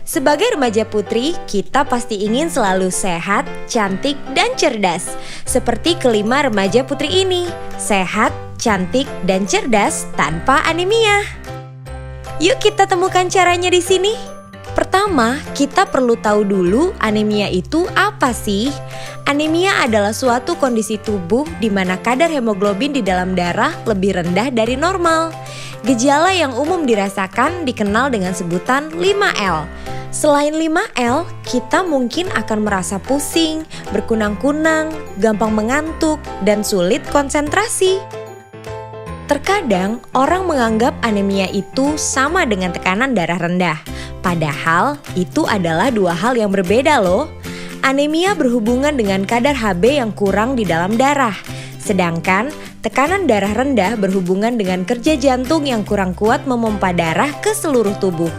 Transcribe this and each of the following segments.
Sebagai remaja putri, kita pasti ingin selalu sehat, cantik, dan cerdas. Seperti kelima remaja putri ini, sehat, cantik, dan cerdas tanpa anemia. Yuk kita temukan caranya di sini. Pertama, kita perlu tahu dulu anemia itu apa sih? Anemia adalah suatu kondisi tubuh di mana kadar hemoglobin di dalam darah lebih rendah dari normal. Gejala yang umum dirasakan dikenal dengan sebutan 5L. Selain 5L, kita mungkin akan merasa pusing, berkunang-kunang, gampang mengantuk, dan sulit konsentrasi. Terkadang orang menganggap anemia itu sama dengan tekanan darah rendah. Padahal itu adalah dua hal yang berbeda loh. Anemia berhubungan dengan kadar Hb yang kurang di dalam darah. Sedangkan tekanan darah rendah berhubungan dengan kerja jantung yang kurang kuat memompa darah ke seluruh tubuh.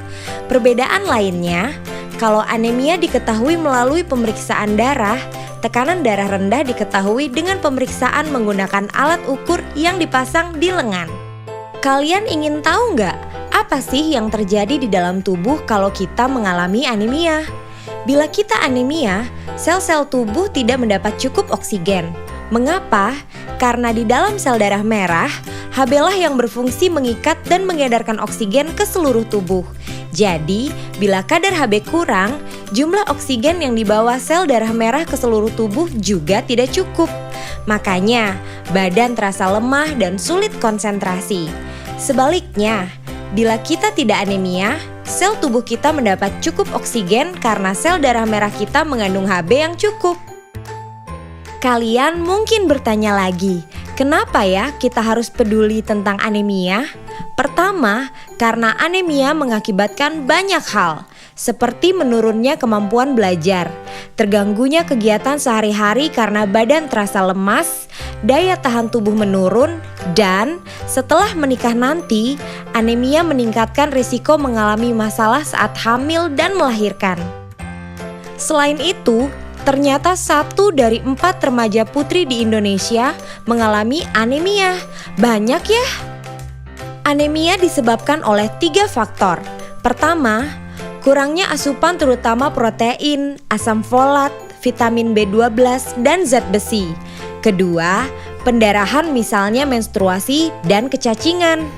Perbedaan lainnya, kalau anemia diketahui melalui pemeriksaan darah, tekanan darah rendah diketahui dengan pemeriksaan menggunakan alat ukur yang dipasang di lengan. Kalian ingin tahu nggak apa sih yang terjadi di dalam tubuh kalau kita mengalami anemia? Bila kita anemia, sel-sel tubuh tidak mendapat cukup oksigen. Mengapa? Karena di dalam sel darah merah, Hb lah yang berfungsi mengikat dan mengedarkan oksigen ke seluruh tubuh. Jadi, bila kadar Hb kurang, jumlah oksigen yang dibawa sel darah merah ke seluruh tubuh juga tidak cukup. Makanya, badan terasa lemah dan sulit konsentrasi. Sebaliknya, bila kita tidak anemia, sel tubuh kita mendapat cukup oksigen karena sel darah merah kita mengandung Hb yang cukup. Kalian mungkin bertanya lagi, kenapa ya kita harus peduli tentang anemia? Pertama, karena anemia mengakibatkan banyak hal, seperti menurunnya kemampuan belajar, terganggunya kegiatan sehari-hari karena badan terasa lemas, daya tahan tubuh menurun, dan setelah menikah nanti, anemia meningkatkan risiko mengalami masalah saat hamil dan melahirkan. Selain itu, ternyata 1 dari 4 remaja putri di Indonesia mengalami anemia. Banyak ya? Anemia disebabkan oleh 3 faktor. Pertama, kurangnya asupan terutama protein, asam folat, vitamin B12, dan zat besi. Kedua, pendarahan misalnya menstruasi dan kecacingan.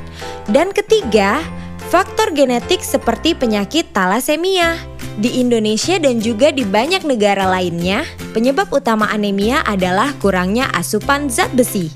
Dan ketiga, faktor genetik seperti penyakit talasemia. Di Indonesia dan juga di banyak negara lainnya, penyebab utama anemia adalah kurangnya asupan zat besi.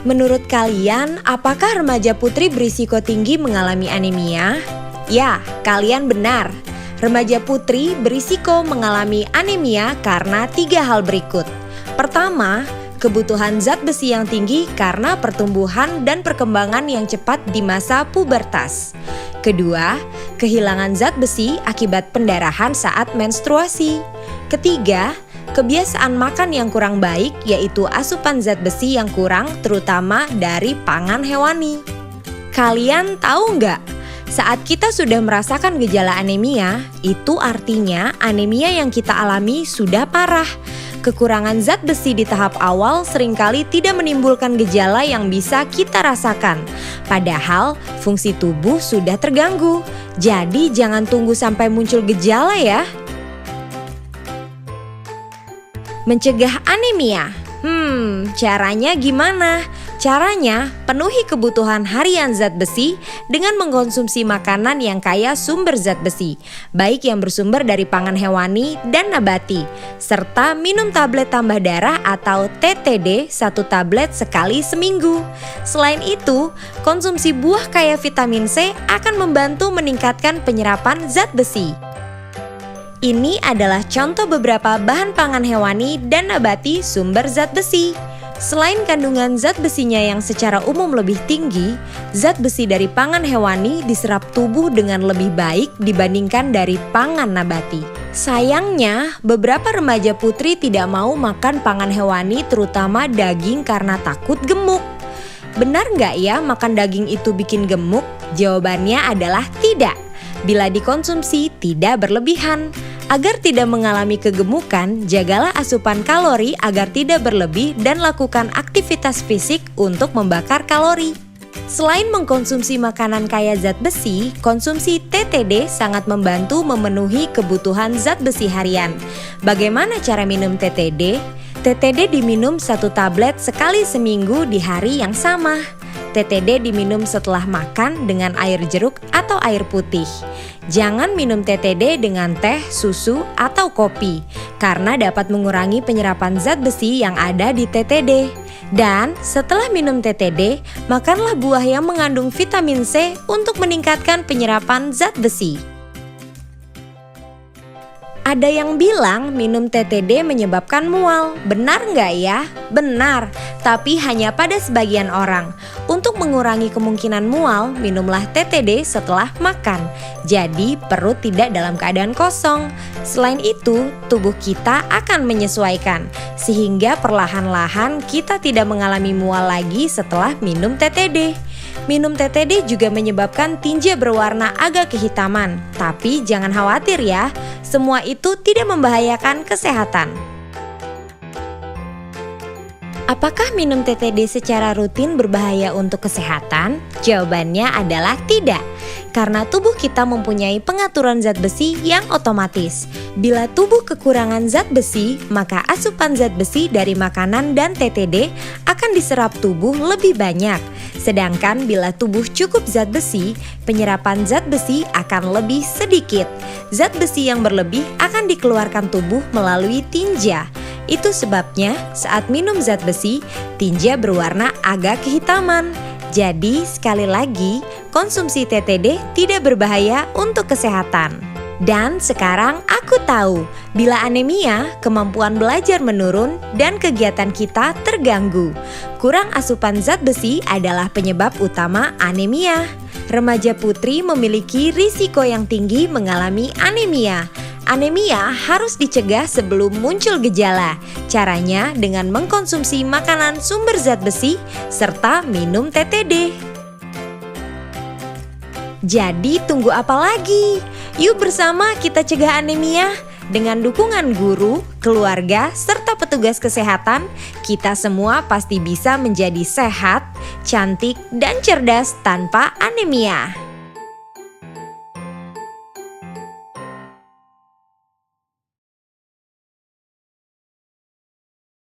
Menurut kalian, apakah remaja putri berisiko tinggi mengalami anemia? Ya, kalian benar. Remaja putri berisiko mengalami anemia karena 3 hal berikut. Pertama, kebutuhan zat besi yang tinggi karena pertumbuhan dan perkembangan yang cepat di masa pubertas. Kedua, kehilangan zat besi akibat pendarahan saat menstruasi. Ketiga, kebiasaan makan yang kurang baik, yaitu asupan zat besi yang kurang terutama dari pangan hewani. Kalian tahu nggak? Saat kita sudah merasakan gejala anemia, itu artinya anemia yang kita alami sudah parah. Kekurangan zat besi di tahap awal seringkali tidak menimbulkan gejala yang bisa kita rasakan. Padahal fungsi tubuh sudah terganggu. Jadi jangan tunggu sampai muncul gejala ya. Mencegah anemia. Caranya gimana? Caranya, penuhi kebutuhan harian zat besi dengan mengkonsumsi makanan yang kaya sumber zat besi, baik yang bersumber dari pangan hewani dan nabati, serta minum tablet tambah darah atau TTD 1 tablet sekali seminggu. Selain itu, konsumsi buah kaya vitamin C akan membantu meningkatkan penyerapan zat besi. Ini adalah contoh beberapa bahan pangan hewani dan nabati sumber zat besi. Selain kandungan zat besinya yang secara umum lebih tinggi, zat besi dari pangan hewani diserap tubuh dengan lebih baik dibandingkan dari pangan nabati. Sayangnya, beberapa remaja putri tidak mau makan pangan hewani terutama daging karena takut gemuk. Benar nggak ya makan daging itu bikin gemuk? Jawabannya adalah tidak. Bila dikonsumsi tidak berlebihan. Agar tidak mengalami kegemukan, jagalah asupan kalori agar tidak berlebih dan lakukan aktivitas fisik untuk membakar kalori. Selain mengkonsumsi makanan kaya zat besi, konsumsi TTD sangat membantu memenuhi kebutuhan zat besi harian. Bagaimana cara minum TTD? TTD diminum 1 tablet sekali seminggu di hari yang sama. TTD diminum setelah makan dengan air jeruk atau air putih. Jangan minum TTD dengan teh, susu, atau kopi, karena dapat mengurangi penyerapan zat besi yang ada di TTD. Dan setelah minum TTD, makanlah buah yang mengandung vitamin C untuk meningkatkan penyerapan zat besi. Ada yang bilang minum TTD menyebabkan mual. Benar nggak ya? Benar, tapi hanya pada sebagian orang. Untuk mengurangi kemungkinan mual, minumlah TTD setelah makan. Jadi perut tidak dalam keadaan kosong. Selain itu, tubuh kita akan menyesuaikan, sehingga perlahan-lahan kita tidak mengalami mual lagi setelah minum TTD. Minum TTD juga menyebabkan tinja berwarna agak kehitaman. Tapi jangan khawatir ya, semua itu tidak membahayakan kesehatan. Apakah minum TTD secara rutin berbahaya untuk kesehatan? Jawabannya adalah tidak, karena tubuh kita mempunyai pengaturan zat besi yang otomatis. Bila tubuh kekurangan zat besi, maka asupan zat besi dari makanan dan TTD akan diserap tubuh lebih banyak. Sedangkan bila tubuh cukup zat besi, penyerapan zat besi akan lebih sedikit. Zat besi yang berlebih akan dikeluarkan tubuh melalui tinja. Itu sebabnya saat minum zat besi, tinja berwarna agak kehitaman. Jadi sekali lagi, konsumsi TTD tidak berbahaya untuk kesehatan. Dan sekarang aku tahu, bila anemia, kemampuan belajar menurun dan kegiatan kita terganggu. Kurang asupan zat besi adalah penyebab utama anemia. Remaja putri memiliki risiko yang tinggi mengalami anemia. Anemia harus dicegah sebelum muncul gejala. Caranya dengan mengkonsumsi makanan sumber zat besi serta minum TTD. Jadi tunggu apa lagi? Yuk bersama kita cegah anemia. Dengan dukungan guru, keluarga, serta petugas kesehatan, kita semua pasti bisa menjadi sehat, cantik, dan cerdas tanpa anemia.